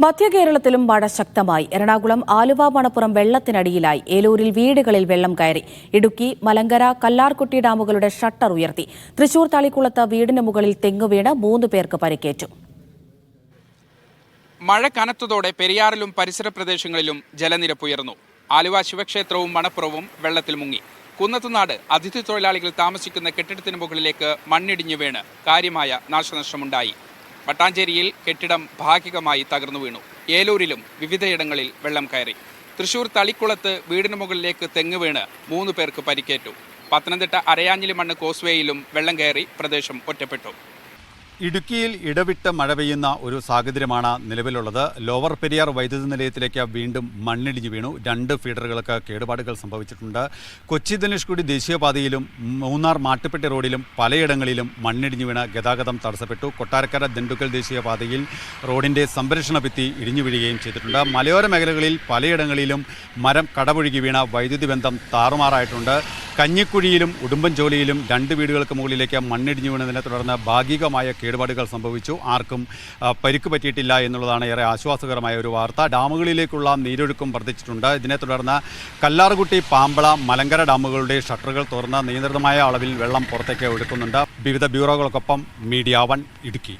മധ്യ കേരളത്തിലും മഴ ശക്തമായി. എറണാകുളം ആലുവ മണപ്പുറം വെള്ളത്തിനടിയിലായി. ഏലൂരിൽ വീടുകളിൽ വെള്ളം കയറി. ഇടുക്കി മലങ്കര കല്ലാർകുട്ടി ഡാമുകളുടെ ഷട്ടർ ഉയർത്തി. തൃശൂർ തളിക്കുളത്ത് വീടിന് മുകളിൽ തെങ്ങുവീണ് 3 പേർക്ക് പരിക്കേറ്റു. മഴ കനത്തതോടെ പെരിയാറിലും പരിസര പ്രദേശങ്ങളിലും ജലനിരപ്പ് ഉയർന്നു. ആലുവ ശിവക്ഷേത്രവും മണപ്പുറവും വെള്ളത്തിൽ മുങ്ങി. കുന്നത്തുനാട് അതിഥി തൊഴിലാളികൾ താമസിക്കുന്ന കെട്ടിടത്തിന് മുകളിലേക്ക് മണ്ണിടിഞ്ഞു വീണ് കാര്യമായ നാശനഷ്ടമുണ്ടായി. മട്ടാഞ്ചേരിയിൽ കെട്ടിടം ഭാഗികമായി തകർന്നു വീണു. ഏലൂരിലും വിവിധയിടങ്ങളിൽ വെള്ളം കയറി. തൃശൂർ തളിക്കുളത്ത് വീടിന് മുകളിലേക്ക് തെങ്ങ് വീണ് 3 പേർക്ക് പരിക്കേറ്റു. പത്തനംതിട്ട അരയാഞ്ഞിലി മണ്ണ് കോസ്വേയിലും വെള്ളം കയറി പ്രദേശം ഒറ്റപ്പെട്ടു. ഇടുക്കിയിൽ ഇടവിട്ട് മഴ പെയ്യുന്ന ഒരു സാഹചര്യമാണ് നിലവിലുള്ളത്. ലോവർ പെരിയാർ വൈദ്യുതി നിലയത്തിലേക്ക് വീണ്ടും മണ്ണിടിഞ്ഞു വീണു. 2 ഫീഡറുകൾക്ക് കേടുപാടുകൾ സംഭവിച്ചിട്ടുണ്ട്. കൊച്ചി ധനുഷ്കോടി ദേശീയപാതയിലും മൂന്നാർ മാട്ടുപ്പെട്ടി റോഡിലും പലയിടങ്ങളിലും മണ്ണിടിഞ്ഞു വീണ് ഗതാഗതം തടസ്സപ്പെട്ടു. കൊട്ടാരക്കര ദിണ്ടുക്കൽ ദേശീയപാതയിൽ റോഡിൻ്റെ സംരക്ഷണ ഭിത്തി ഇടിഞ്ഞു വീഴുകയും ചെയ്തിട്ടുണ്ട്. മലയോര മേഖലകളിൽ പലയിടങ്ങളിലും മരം കടപുഴകി വീണ വൈദ്യുതി ബന്ധം താറുമാറായിട്ടുണ്ട്. കഞ്ഞിക്കുഴിയിലും ഉടുമ്പൻചോലയിലും 2 വീടുകൾക്ക് മുകളിലേക്ക് മണ്ണിടിഞ്ഞു വീണതിനെ തുടർന്ന് ഭാഗികമായ കേടുപാടുകൾ സംഭവിച്ചു. ആർക്കും പരിക്ക് പറ്റിയിട്ടില്ല എന്നുള്ളതാണ് ഏറെ ആശ്വാസകരമായ ഒരു വാർത്ത. ഡാമുകളിലേക്കുള്ള നീരൊഴുക്കും വർദ്ധിച്ചിട്ടുണ്ട്. ഇതിനെ തുടർന്ന് കല്ലാർകുട്ടി, പാമ്പള, മലങ്കര ഡാമുകളുടെ ഷട്ടറുകൾ തുറന്ന് നിയന്ത്രിതമായ അളവിൽ വെള്ളം പുറത്തേക്ക് ഒഴുക്കുന്നുണ്ട്. വിവിധ ബ്യൂറോകൾക്കൊപ്പം മീഡിയ 1 ഇടുക്കി.